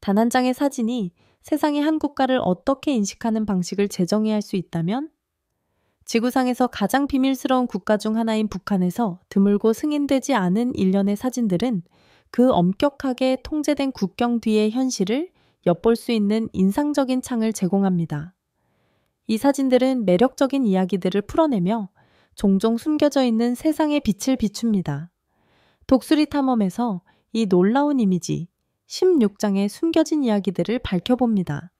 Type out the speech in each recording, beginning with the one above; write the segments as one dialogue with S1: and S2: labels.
S1: 단 한 장의 사진이 세상의 한 국가를 어떻게 인식하는 방식을 재정의할 수 있다면? 지구상에서 가장 비밀스러운 국가 중 하나인 북한에서 드물고 승인되지 않은 일련의 사진들은 그 엄격하게 통제된 국경 뒤의 현실을 엿볼 수 있는 인상적인 창을 제공합니다. 이 사진들은 매력적인 이야기들을 풀어내며 종종 숨겨져 있는 세상의 빛을 비춥니다. 독수리 탐험에서 이 놀라운 이미지, 16장의 숨겨진 이야기들을 밝혀봅니다.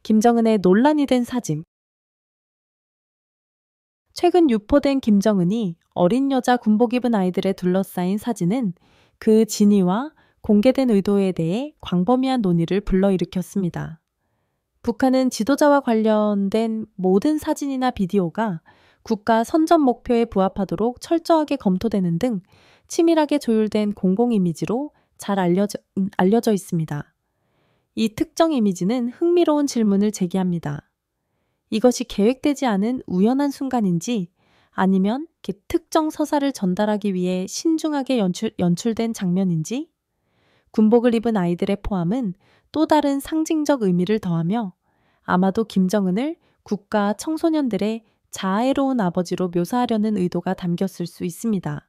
S1: 김정은의 논란이 된 사진. 최근 유포된 김정은이 어린 여자 군복 입은 아이들에 둘러싸인 사진은 그 진위와 공개된 의도에 대해 광범위한 논의를 불러일으켰습니다. 북한은 지도자와 관련된 모든 사진이나 비디오가 국가 선전 목표에 부합하도록 철저하게 검토되는 등 치밀하게 조율된 공공 이미지로 잘 알려져 있습니다. 이 특정 이미지는 흥미로운 질문을 제기합니다. 이것이 계획되지 않은 우연한 순간인지 아니면 특정 서사를 전달하기 위해 신중하게 연출된 장면인지 군복을 입은 아이들의 포함은 또 다른 상징적 의미를 더하며 아마도 김정은을 국가 청소년들의 자애로운 아버지로 묘사하려는 의도가 담겼을 수 있습니다.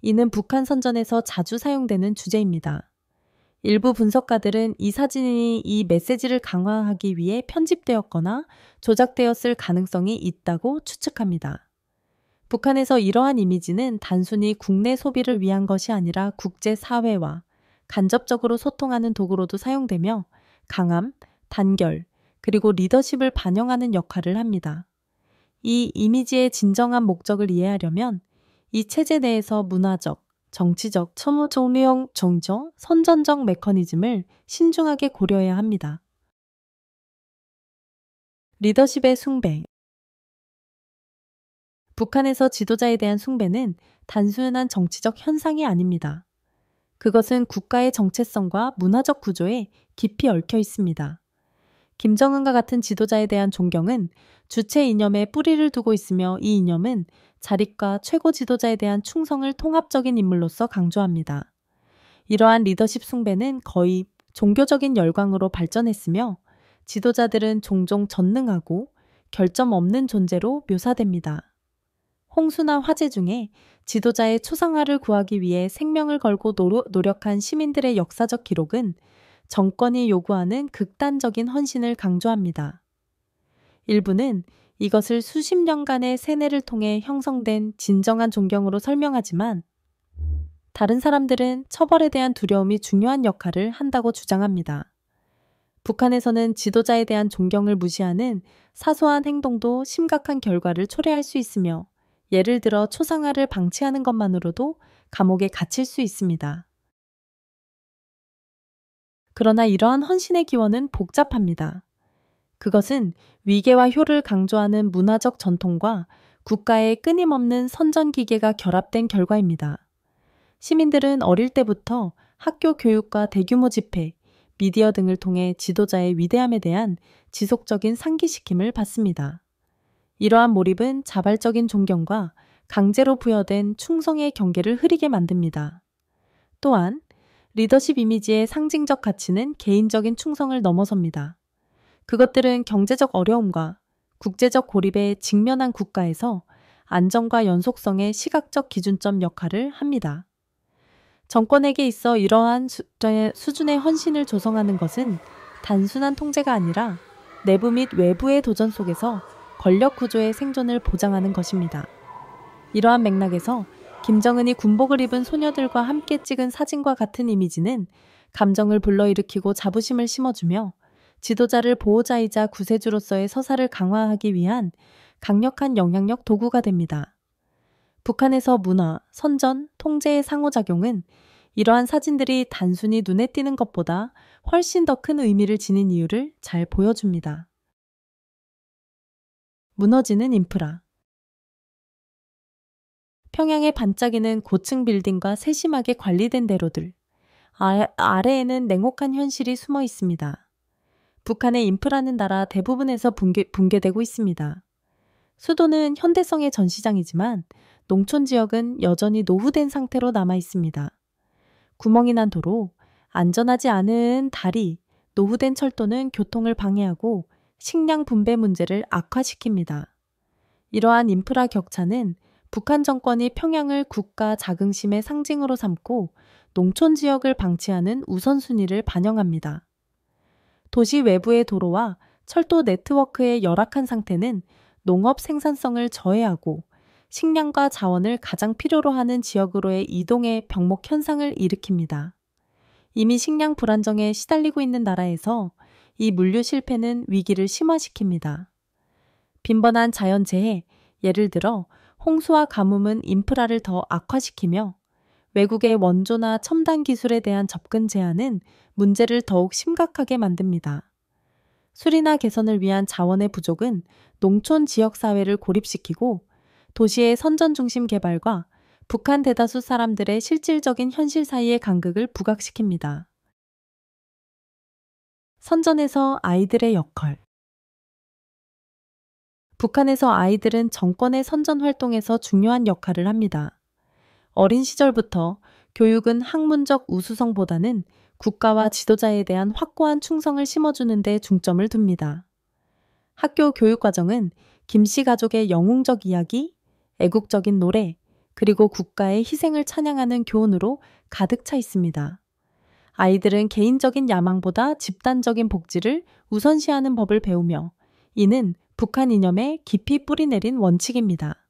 S1: 이는 북한 선전에서 자주 사용되는 주제입니다. 일부 분석가들은 이 사진이 이 메시지를 강화하기 위해 편집되었거나 조작되었을 가능성이 있다고 추측합니다. 북한에서 이러한 이미지는 단순히 국내 소비를 위한 것이 아니라 국제사회와 간접적으로 소통하는 도구로도 사용되며 강함, 단결, 그리고 리더십을 반영하는 역할을 합니다. 이 이미지의 진정한 목적을 이해하려면 이 체제 내에서 문화적, 정치적, 정리형 정정, 선전적 메커니즘을 신중하게 고려해야 합니다. 리더십의 숭배. 북한에서 지도자에 대한 숭배는 단순한 정치적 현상이 아닙니다. 그것은 국가의 정체성과 문화적 구조에 깊이 얽혀 있습니다. 김정은과 같은 지도자에 대한 존경은 주체 이념에 뿌리를 두고 있으며 이 이념은 자립과 최고 지도자에 대한 충성을 통합적인 인물로서 강조합니다. 이러한 리더십 숭배는 거의 종교적인 열광으로 발전했으며 지도자들은 종종 전능하고 결점 없는 존재로 묘사됩니다. 홍수나 화재 중에 지도자의 초상화를 구하기 위해 생명을 걸고 노력한 시민들의 역사적 기록은 정권이 요구하는 극단적인 헌신을 강조합니다. 일부는 이것을 수십 년간의 세뇌를 통해 형성된 진정한 존경으로 설명하지만 다른 사람들은 처벌에 대한 두려움이 중요한 역할을 한다고 주장합니다. 북한에서는 지도자에 대한 존경을 무시하는 사소한 행동도 심각한 결과를 초래할 수 있으며 예를 들어 초상화를 방치하는 것만으로도 감옥에 갇힐 수 있습니다. 그러나 이러한 헌신의 기원은 복잡합니다. 그것은 위계와 효를 강조하는 문화적 전통과 국가의 끊임없는 선전 기계가 결합된 결과입니다. 시민들은 어릴 때부터 학교 교육과 대규모 집회, 미디어 등을 통해 지도자의 위대함에 대한 지속적인 상기시킴을 받습니다. 이러한 몰입은 자발적인 존경과 강제로 부여된 충성의 경계를 흐리게 만듭니다. 또한 리더십 이미지의 상징적 가치는 개인적인 충성을 넘어섭니다. 그것들은 경제적 어려움과 국제적 고립에 직면한 국가에서 안정과 연속성의 시각적 기준점 역할을 합니다. 정권에게 있어 이러한 수준의 헌신을 조성하는 것은 단순한 통제가 아니라 내부 및 외부의 도전 속에서 권력 구조의 생존을 보장하는 것입니다. 이러한 맥락에서 김정은이 군복을 입은 소녀들과 함께 찍은 사진과 같은 이미지는 감정을 불러일으키고 자부심을 심어주며 지도자를 보호자이자 구세주로서의 서사를 강화하기 위한 강력한 영향력 도구가 됩니다. 북한에서 문화, 선전, 통제의 상호작용은 이러한 사진들이 단순히 눈에 띄는 것보다 훨씬 더 큰 의미를 지닌 이유를 잘 보여줍니다. 무너지는 인프라. 평양에 반짝이는 고층 빌딩과 세심하게 관리된 대로들. 아래에는 냉혹한 현실이 숨어 있습니다. 북한의 인프라는 나라 대부분에서 붕괴되고 있습니다. 수도는 현대성의 전시장이지만 농촌 지역은 여전히 노후된 상태로 남아 있습니다. 구멍이 난 도로, 안전하지 않은 다리, 노후된 철도는 교통을 방해하고 식량 분배 문제를 악화시킵니다. 이러한 인프라 격차는 북한 정권이 평양을 국가 자긍심의 상징으로 삼고 농촌 지역을 방치하는 우선순위를 반영합니다. 도시 외부의 도로와 철도 네트워크의 열악한 상태는 농업 생산성을 저해하고 식량과 자원을 가장 필요로 하는 지역으로의 이동의 병목 현상을 일으킵니다. 이미 식량 불안정에 시달리고 있는 나라에서 이 물류 실패는 위기를 심화시킵니다. 빈번한 자연재해, 예를 들어 홍수와 가뭄은 인프라를 더 악화시키며 외국의 원조나 첨단 기술에 대한 접근 제한은 문제를 더욱 심각하게 만듭니다. 수리나 개선을 위한 자원의 부족은 농촌 지역사회를 고립시키고 도시의 선전 중심 개발과 북한 대다수 사람들의 실질적인 현실 사이의 간극을 부각시킵니다. 선전에서 아이들의 역할. 북한에서 아이들은 정권의 선전 활동에서 중요한 역할을 합니다. 어린 시절부터 교육은 학문적 우수성보다는 국가와 지도자에 대한 확고한 충성을 심어주는 데 중점을 둡니다. 학교 교육과정은 김씨 가족의 영웅적 이야기, 애국적인 노래, 그리고 국가의 희생을 찬양하는 교훈으로 가득 차 있습니다. 아이들은 개인적인 야망보다 집단적인 복지를 우선시하는 법을 배우며 이는 북한 이념에 깊이 뿌리내린 원칙입니다.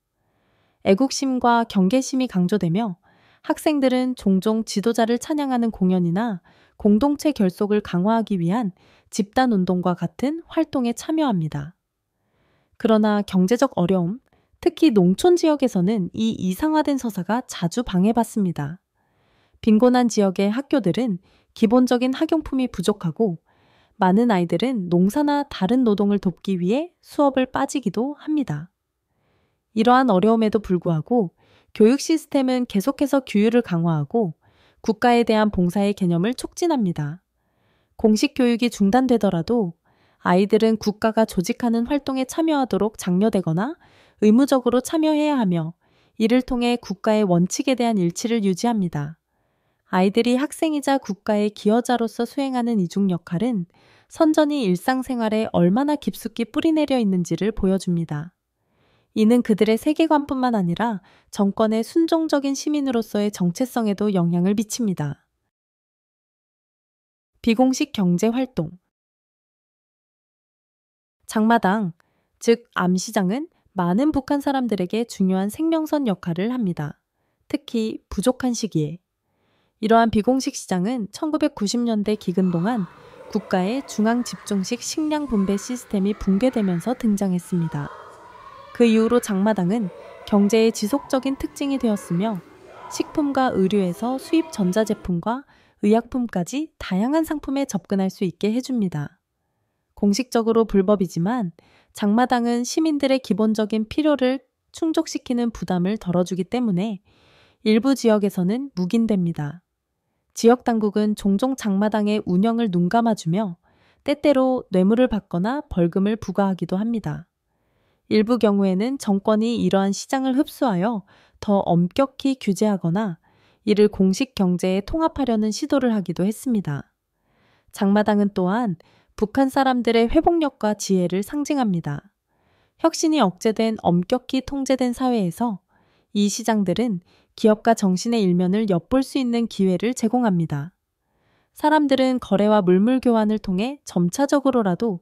S1: 애국심과 경계심이 강조되며 학생들은 종종 지도자를 찬양하는 공연이나 공동체 결속을 강화하기 위한 집단운동과 같은 활동에 참여합니다. 그러나 경제적 어려움, 특히 농촌 지역에서는 이 이상화된 서사가 자주 방해받습니다. 빈곤한 지역의 학교들은 기본적인 학용품이 부족하고 많은 아이들은 농사나 다른 노동을 돕기 위해 수업을 빠지기도 합니다. 이러한 어려움에도 불구하고 교육 시스템은 계속해서 규율을 강화하고 국가에 대한 봉사의 개념을 촉진합니다. 공식 교육이 중단되더라도 아이들은 국가가 조직하는 활동에 참여하도록 장려되거나 의무적으로 참여해야 하며 이를 통해 국가의 원칙에 대한 일치를 유지합니다. 아이들이 학생이자 국가의 기여자로서 수행하는 이중 역할은 선전이 일상생활에 얼마나 깊숙이 뿌리내려 있는지를 보여줍니다. 이는 그들의 세계관뿐만 아니라 정권의 순종적인 시민으로서의 정체성에도 영향을 미칩니다. 비공식 경제활동. 장마당, 즉 암시장은 많은 북한 사람들에게 중요한 생명선 역할을 합니다. 특히 부족한 시기에. 이러한 비공식 시장은 1990년대 기근 동안 국가의 중앙집중식 식량 분배 시스템이 붕괴되면서 등장했습니다. 그 이후로 장마당은 경제의 지속적인 특징이 되었으며 식품과 의류에서 수입 전자제품과 의약품까지 다양한 상품에 접근할 수 있게 해줍니다. 공식적으로 불법이지만 장마당은 시민들의 기본적인 필요를 충족시키는 부담을 덜어주기 때문에 일부 지역에서는 묵인됩니다. 지역 당국은 종종 장마당의 운영을 눈감아주며 때때로 뇌물을 받거나 벌금을 부과하기도 합니다. 일부 경우에는 정권이 이러한 시장을 흡수하여 더 엄격히 규제하거나 이를 공식 경제에 통합하려는 시도를 하기도 했습니다. 장마당은 또한 북한 사람들의 회복력과 지혜를 상징합니다. 혁신이 억제된 엄격히 통제된 사회에서 이 시장들은 기업과 정신의 일면을 엿볼 수 있는 기회를 제공합니다. 사람들은 거래와 물물 교환을 통해 점차적으로라도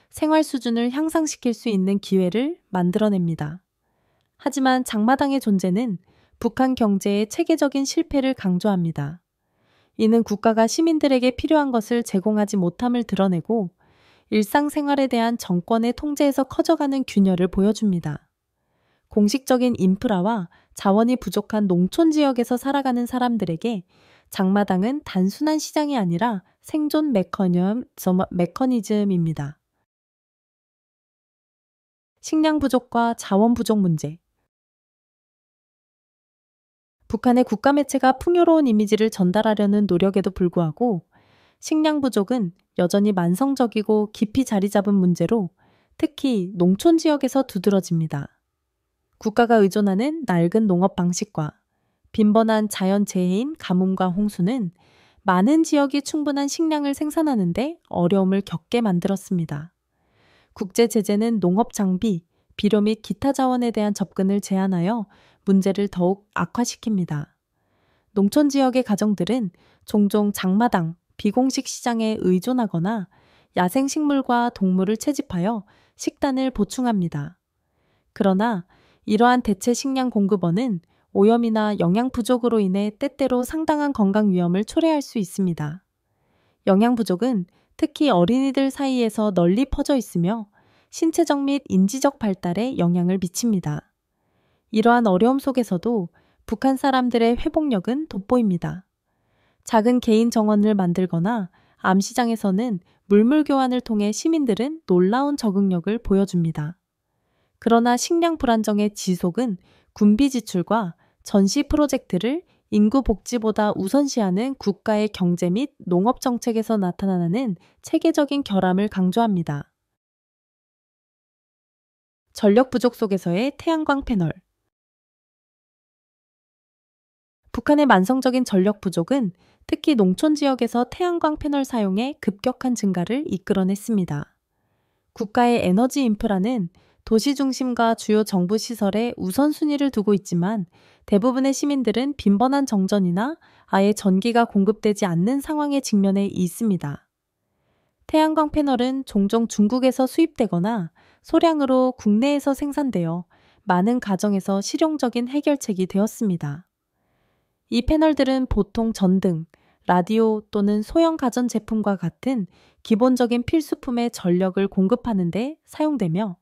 S1: 생활 수준을 향상시킬 수 있는 기회를 만들어냅니다. 하지만 장마당의 존재는 북한 경제의 체계적인 실패를 강조합니다. 이는 국가가 시민들에게 필요한 것을 제공하지 못함을 드러내고 일상생활에 대한 정권의 통제에서 커져가는 균열을 보여줍니다. 공식적인 인프라와 자원이 부족한 농촌 지역에서 살아가는 사람들에게 장마당은 단순한 시장이 아니라 생존 메커니즘입니다. 식량 부족과 자원 부족 문제. 북한의 국가 매체가 풍요로운 이미지를 전달하려는 노력에도 불구하고 식량 부족은 여전히 만성적이고 깊이 자리 잡은 문제로 특히 농촌 지역에서 두드러집니다. 국가가 의존하는 낡은 농업 방식과 빈번한 자연재해인 가뭄과 홍수는 많은 지역이 충분한 식량을 생산하는데 어려움을 겪게 만들었습니다. 국제 제재는 농업 장비, 비료 및 기타 자원에 대한 접근을 제한하여 문제를 더욱 악화시킵니다. 농촌 지역의 가정들은 종종 장마당, 비공식 시장에 의존하거나 야생식물과 동물을 채집하여 식단을 보충합니다. 그러나 이러한 대체 식량 공급원은 오염이나 영양 부족으로 인해 때때로 상당한 건강 위험을 초래할 수 있습니다. 영양 부족은 특히 어린이들 사이에서 널리 퍼져 있으며 신체적 및 인지적 발달에 영향을 미칩니다. 이러한 어려움 속에서도 북한 사람들의 회복력은 돋보입니다. 작은 개인 정원을 만들거나 암시장에서는 물물 교환을 통해 시민들은 놀라운 적응력을 보여줍니다. 그러나 식량 불안정의 지속은 군비 지출과 전시 프로젝트를 인구 복지보다 우선시하는 국가의 경제 및 농업 정책에서 나타나는 체계적인 결함을 강조합니다. 전력 부족 속에서의 태양광 패널. 북한의 만성적인 전력 부족은 특히 농촌 지역에서 태양광 패널 사용의 급격한 증가를 이끌어냈습니다. 국가의 에너지 인프라는 도시 중심과 주요 정부 시설에 우선순위를 두고 있지만 대부분의 시민들은 빈번한 정전이나 아예 전기가 공급되지 않는 상황에 직면해 있습니다. 태양광 패널은 종종 중국에서 수입되거나 소량으로 국내에서 생산되어 많은 가정에서 실용적인 해결책이 되었습니다. 이 패널들은 보통 전등, 라디오 또는 소형 가전제품과 같은 기본적인 필수품의 전력을 공급하는 데 사용되며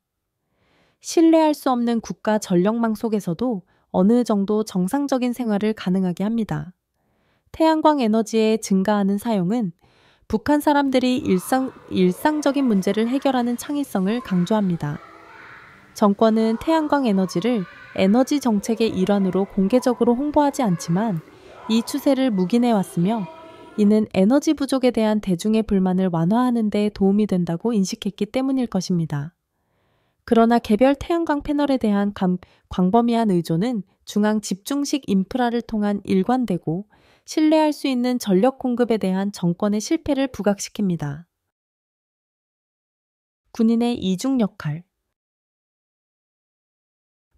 S1: 신뢰할 수 없는 국가 전력망 속에서도 어느 정도 정상적인 생활을 가능하게 합니다. 태양광 에너지의 증가하는 사용은 북한 사람들이 일상적인 문제를 해결하는 창의성을 강조합니다. 정권은 태양광 에너지를 에너지 정책의 일환으로 공개적으로 홍보하지 않지만 이 추세를 묵인해 왔으며 이는 에너지 부족에 대한 대중의 불만을 완화하는 데 도움이 된다고 인식했기 때문일 것입니다. 그러나 개별 태양광 패널에 대한 광범위한 의존은 중앙 집중식 인프라를 통한 일관되고 신뢰할 수 있는 전력 공급에 대한 정권의 실패를 부각시킵니다. 군인의 이중 역할.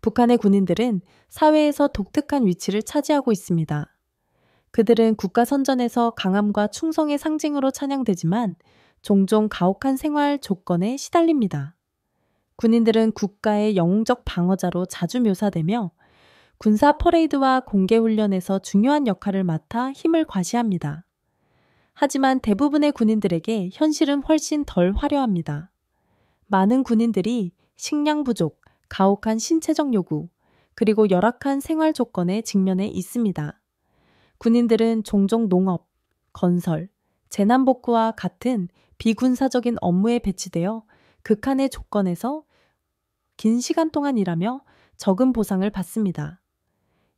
S1: 북한의 군인들은 사회에서 독특한 위치를 차지하고 있습니다. 그들은 국가 선전에서 강함과 충성의 상징으로 찬양되지만 종종 가혹한 생활 조건에 시달립니다. 군인들은 국가의 영웅적 방어자로 자주 묘사되며 군사 퍼레이드와 공개 훈련에서 중요한 역할을 맡아 힘을 과시합니다. 하지만 대부분의 군인들에게 현실은 훨씬 덜 화려합니다. 많은 군인들이 식량 부족, 가혹한 신체적 요구, 그리고 열악한 생활 조건에 직면해 있습니다. 군인들은 종종 농업, 건설, 재난복구와 같은 비군사적인 업무에 배치되어 극한의 조건에서 긴 시간 동안 일하며 적은 보상을 받습니다.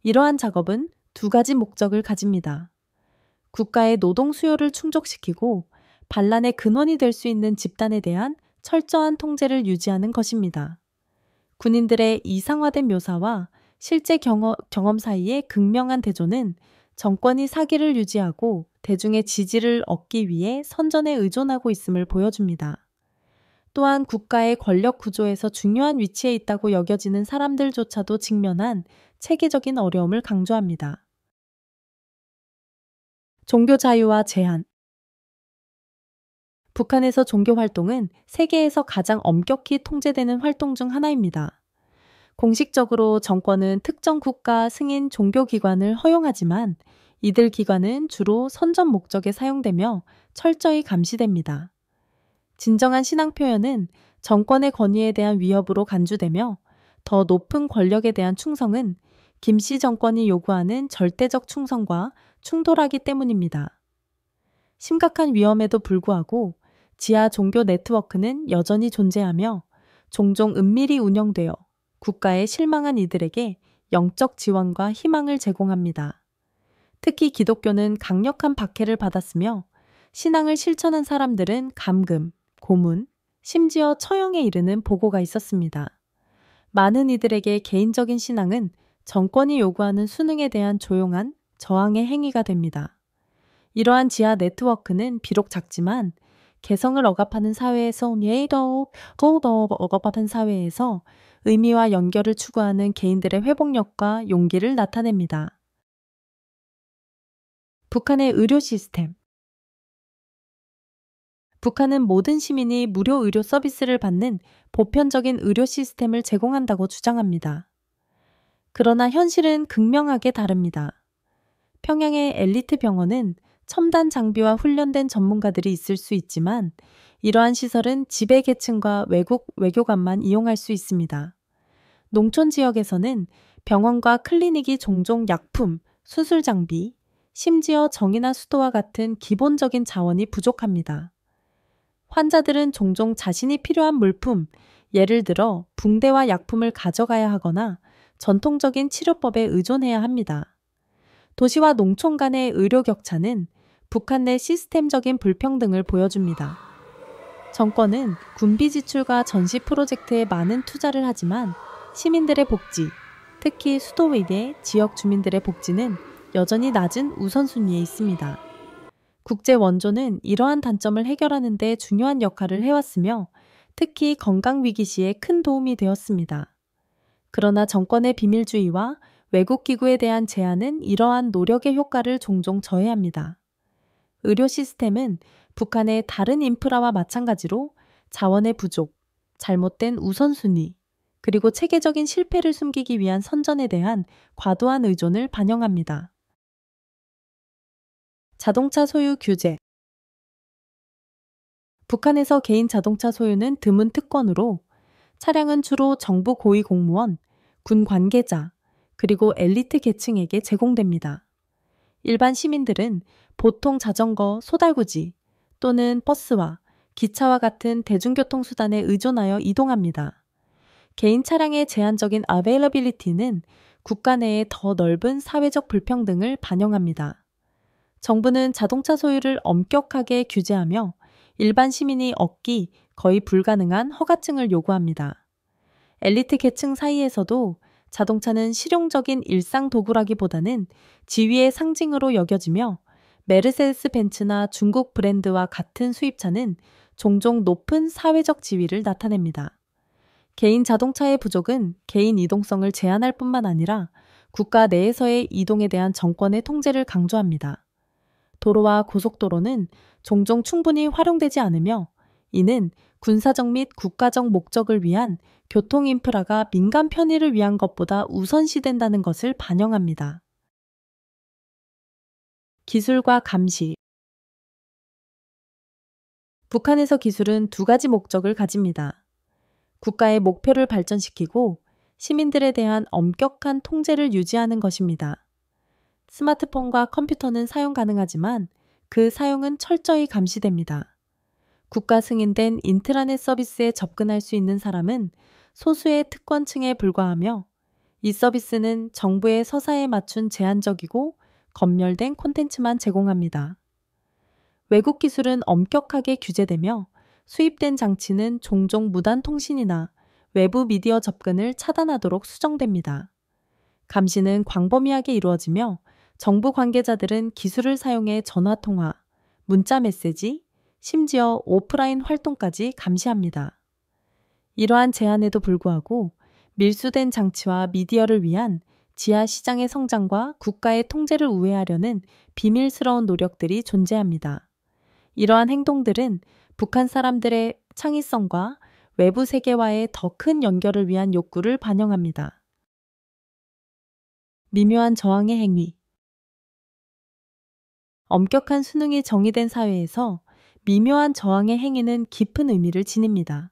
S1: 이러한 작업은 두 가지 목적을 가집니다. 국가의 노동 수요를 충족시키고 반란의 근원이 될 수 있는 집단에 대한 철저한 통제를 유지하는 것입니다. 군인들의 이상화된 묘사와 실제 경험 사이의 극명한 대조는 정권이 사기를 유지하고 대중의 지지를 얻기 위해 선전에 의존하고 있음을 보여줍니다. 또한 국가의 권력 구조에서 중요한 위치에 있다고 여겨지는 사람들조차도 직면한 체계적인 어려움을 강조합니다. 종교 자유와 제한. 북한에서 종교 활동은 세계에서 가장 엄격히 통제되는 활동 중 하나입니다. 공식적으로 정권은 특정 국가 승인 종교 기관을 허용하지만 이들 기관은 주로 선전 목적에 사용되며 철저히 감시됩니다. 진정한 신앙 표현은 정권의 권위에 대한 위협으로 간주되며 더 높은 권력에 대한 충성은 김씨 정권이 요구하는 절대적 충성과 충돌하기 때문입니다. 심각한 위험에도 불구하고 지하 종교 네트워크는 여전히 존재하며 종종 은밀히 운영되어 국가에 실망한 이들에게 영적 지원과 희망을 제공합니다. 특히 기독교는 강력한 박해를 받았으며 신앙을 실천한 사람들은 감금, 고문, 심지어 처형에 이르는 보고가 있었습니다. 많은 이들에게 개인적인 신앙은 정권이 요구하는 수능에 대한 조용한 저항의 행위가 됩니다. 이러한 지하 네트워크는 비록 작지만 개성을 억압하는 사회에서 억압하는 사회에서 의미와 연결을 추구하는 개인들의 회복력과 용기를 나타냅니다. 북한의 의료 시스템. 북한은 모든 시민이 무료 의료 서비스를 받는 보편적인 의료 시스템을 제공한다고 주장합니다. 그러나 현실은 극명하게 다릅니다. 평양의 엘리트 병원은 첨단 장비와 훈련된 전문가들이 있을 수 있지만 이러한 시설은 지배 계층과 외교관만 이용할 수 있습니다. 농촌 지역에서는 병원과 클리닉이 종종 약품, 수술 장비, 심지어 정이나 수도와 같은 기본적인 자원이 부족합니다. 환자들은 종종 자신이 필요한 물품, 예를 들어 붕대와 약품을 가져가야 하거나 전통적인 치료법에 의존해야 합니다. 도시와 농촌 간의 의료 격차는 북한 내 시스템적인 불평등을 보여줍니다. 정권은 군비 지출과 전시 프로젝트에 많은 투자를 하지만 시민들의 복지, 특히 수도 외의 지역 주민들의 복지는 여전히 낮은 우선순위에 있습니다. 국제 원조는 이러한 단점을 해결하는 데 중요한 역할을 해왔으며 특히 건강 위기 시에 큰 도움이 되었습니다. 그러나 정권의 비밀주의와 외국 기구에 대한 제한은 이러한 노력의 효과를 종종 저해합니다. 의료 시스템은 북한의 다른 인프라와 마찬가지로 자원의 부족, 잘못된 우선순위, 그리고 체계적인 실패를 숨기기 위한 선전에 대한 과도한 의존을 반영합니다. 자동차 소유 규제. 북한에서 개인 자동차 소유는 드문 특권으로 차량은 주로 정부 고위 공무원, 군 관계자, 그리고 엘리트 계층에게 제공됩니다. 일반 시민들은 보통 자전거, 소달구지 또는 버스와 기차와 같은 대중교통수단에 의존하여 이동합니다. 개인 차량의 제한적인 availability는 국가 내의 더 넓은 사회적 불평등을 반영합니다. 정부는 자동차 소유를 엄격하게 규제하며 일반 시민이 얻기 거의 불가능한 허가증을 요구합니다. 엘리트 계층 사이에서도 자동차는 실용적인 일상 도구라기보다는 지위의 상징으로 여겨지며 메르세데스 벤츠나 중국 브랜드와 같은 수입차는 종종 높은 사회적 지위를 나타냅니다. 개인 자동차의 부족은 개인 이동성을 제한할 뿐만 아니라 국가 내에서의 이동에 대한 정권의 통제를 강조합니다. 도로와 고속도로는 종종 충분히 활용되지 않으며 이는 군사적 및 국가적 목적을 위한 교통 인프라가 민간 편의를 위한 것보다 우선시된다는 것을 반영합니다. 기술과 감시. 북한에서 기술은 두 가지 목적을 가집니다. 국가의 목표를 발전시키고 시민들에 대한 엄격한 통제를 유지하는 것입니다. 스마트폰과 컴퓨터는 사용 가능하지만 그 사용은 철저히 감시됩니다. 국가 승인된 인트라넷 서비스에 접근할 수 있는 사람은 소수의 특권층에 불과하며 이 서비스는 정부의 서사에 맞춘 제한적이고 검열된 콘텐츠만 제공합니다. 외국 기술은 엄격하게 규제되며 수입된 장치는 종종 무단 통신이나 외부 미디어 접근을 차단하도록 수정됩니다. 감시는 광범위하게 이루어지며 정부 관계자들은 기술을 사용해 전화통화, 문자 메시지, 심지어 오프라인 활동까지 감시합니다. 이러한 제한에도 불구하고 밀수된 장치와 미디어를 위한 지하 시장의 성장과 국가의 통제를 우회하려는 비밀스러운 노력들이 존재합니다. 이러한 행동들은 북한 사람들의 창의성과 외부 세계와의 더 큰 연결을 위한 욕구를 반영합니다. 미묘한 저항의 행위. 엄격한 수능이 정의된 사회에서 미묘한 저항의 행위는 깊은 의미를 지닙니다.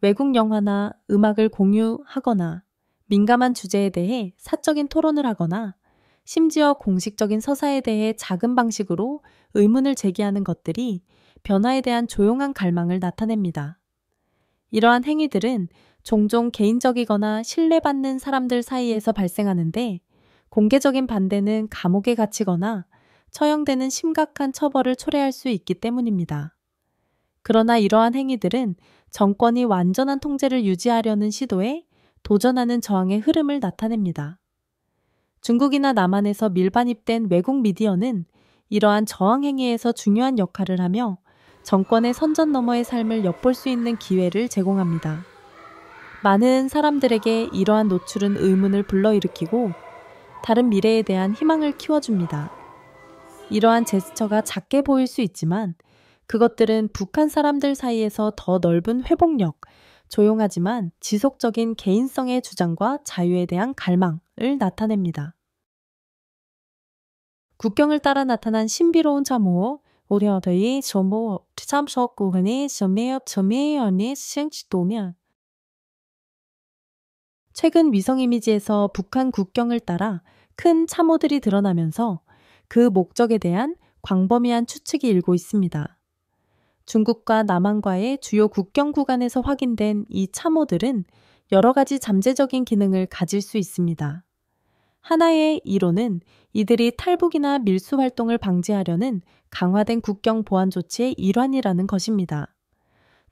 S1: 외국 영화나 음악을 공유하거나 민감한 주제에 대해 사적인 토론을 하거나 심지어 공식적인 서사에 대해 작은 방식으로 의문을 제기하는 것들이 변화에 대한 조용한 갈망을 나타냅니다. 이러한 행위들은 종종 개인적이거나 신뢰받는 사람들 사이에서 발생하는데 공개적인 반대는 감옥에 갇히거나 처형되는 심각한 처벌을 초래할 수 있기 때문입니다. 그러나 이러한 행위들은 정권이 완전한 통제를 유지하려는 시도에 도전하는 저항의 흐름을 나타냅니다. 중국이나 남한에서 밀반입된 외국 미디어는 이러한 저항 행위에서 중요한 역할을 하며 정권의 선전 너머의 삶을 엿볼 수 있는 기회를 제공합니다. 많은 사람들에게 이러한 노출은 의문을 불러일으키고 다른 미래에 대한 희망을 키워줍니다. 이러한 제스처가 작게 보일 수 있지만 그것들은 북한 사람들 사이에서 더 넓은 회복력, 조용하지만 지속적인 개인성의 주장과 자유에 대한 갈망을 나타냅니다. 국경을 따라 나타난 신비로운 참호, 우리어의 점호 참석구간이 점이어니 생치도면 최근 위성 이미지에서 북한 국경을 따라 큰 참호들이 드러나면서 그 목적에 대한 광범위한 추측이 일고 있습니다. 중국과 남한과의 주요 국경 구간에서 확인된 이 참호들은 여러 가지 잠재적인 기능을 가질 수 있습니다. 하나의 이론은 이들이 탈북이나 밀수 활동을 방지하려는 강화된 국경 보안 조치의 일환이라는 것입니다.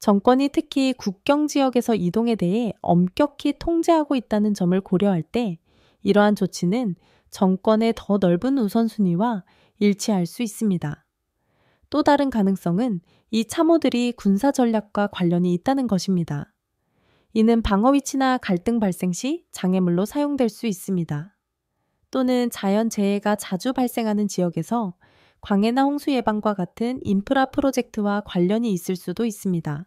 S1: 정권이 특히 국경 지역에서 이동에 대해 엄격히 통제하고 있다는 점을 고려할 때 이러한 조치는 정권의 더 넓은 우선순위와 일치할 수 있습니다. 또 다른 가능성은 이 참호들이 군사 전략과 관련이 있다는 것입니다. 이는 방어 위치나 갈등 발생 시 장애물로 사용될 수 있습니다. 또는 자연재해가 자주 발생하는 지역에서 광해나 홍수 예방과 같은 인프라 프로젝트와 관련이 있을 수도 있습니다.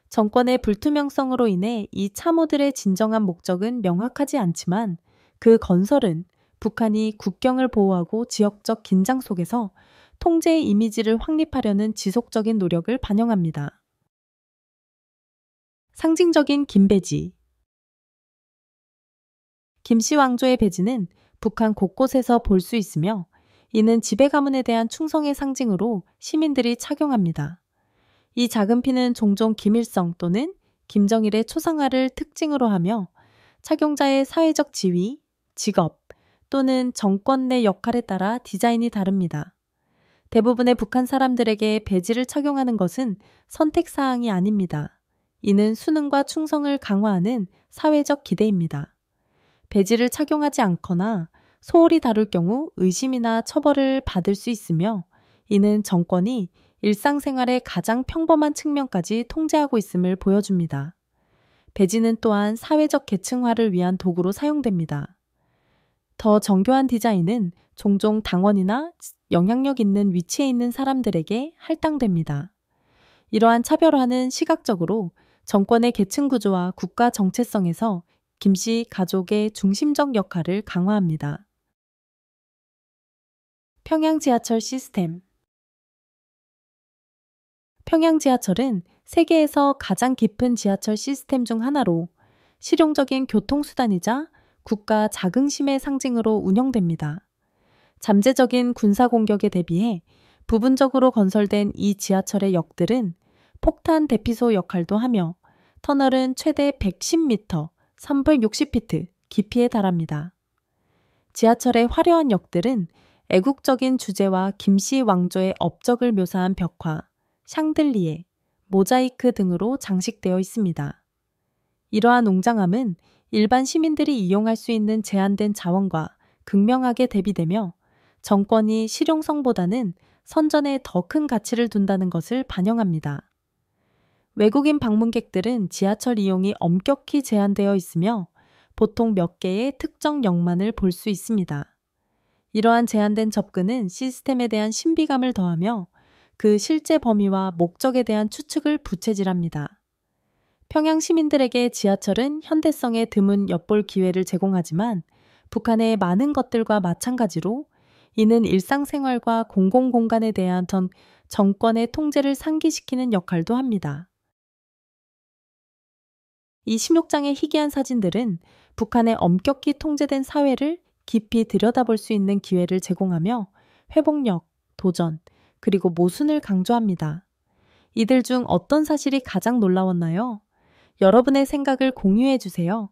S1: 정권의 불투명성으로 인해 이 참호들의 진정한 목적은 명확하지 않지만 그 건설은 북한이 국경을 보호하고 지역적 긴장 속에서 통제의 이미지를 확립하려는 지속적인 노력을 반영합니다. 상징적인 김배지. 김씨 왕조의 배지는 북한 곳곳에서 볼 수 있으며 이는 지배 가문에 대한 충성의 상징으로 시민들이 착용합니다. 이 작은 피는 종종 김일성 또는 김정일의 초상화를 특징으로 하며 착용자의 사회적 지위, 직업 또는 정권 내 역할에 따라 디자인이 다릅니다. 대부분의 북한 사람들에게 배지를 착용하는 것은 선택사항이 아닙니다. 이는 수능과 충성을 강화하는 사회적 기대입니다. 배지를 착용하지 않거나 소홀히 다룰 경우 의심이나 처벌을 받을 수 있으며 이는 정권이 일상생활의 가장 평범한 측면까지 통제하고 있음을 보여줍니다. 배지는 또한 사회적 계층화를 위한 도구로 사용됩니다. 더 정교한 디자인은 종종 당원이나 영향력 있는 위치에 있는 사람들에게 할당됩니다. 이러한 차별화는 시각적으로 정권의 계층 구조와 국가 정체성에서 김씨 가족의 중심적 역할을 강화합니다. 평양 지하철 시스템. 평양 지하철은 세계에서 가장 깊은 지하철 시스템 중 하나로 실용적인 교통수단이자 국가 자긍심의 상징으로 운영됩니다. 잠재적인 군사 공격에 대비해 부분적으로 건설된 이 지하철의 역들은 폭탄 대피소 역할도 하며 터널은 최대 110m, 360피트 깊이에 달합니다. 지하철의 화려한 역들은 애국적인 주제와 김씨 왕조의 업적을 묘사한 벽화, 샹들리에, 모자이크 등으로 장식되어 있습니다. 이러한 웅장함은 일반 시민들이 이용할 수 있는 제한된 자원과 극명하게 대비되며 정권이 실용성보다는 선전에 더 큰 가치를 둔다는 것을 반영합니다. 외국인 방문객들은 지하철 이용이 엄격히 제한되어 있으며 보통 몇 개의 특정 역만을 볼 수 있습니다. 이러한 제한된 접근은 시스템에 대한 신비감을 더하며 그 실제 범위와 목적에 대한 추측을 부채질합니다. 평양 시민들에게 지하철은 현대성에 드문 엿볼 기회를 제공하지만 북한의 많은 것들과 마찬가지로 이는 일상생활과 공공공간에 대한 정권의 통제를 상기시키는 역할도 합니다. 이 16장의 희귀한 사진들은 북한의 엄격히 통제된 사회를 깊이 들여다볼 수 있는 기회를 제공하며 회복력, 도전, 그리고 모순을 강조합니다. 이들 중 어떤 사실이 가장 놀라웠나요? 여러분의 생각을 공유해 주세요.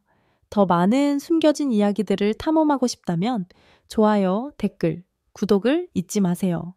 S1: 더 많은 숨겨진 이야기들을 탐험하고 싶다면 좋아요, 댓글, 구독을 잊지 마세요.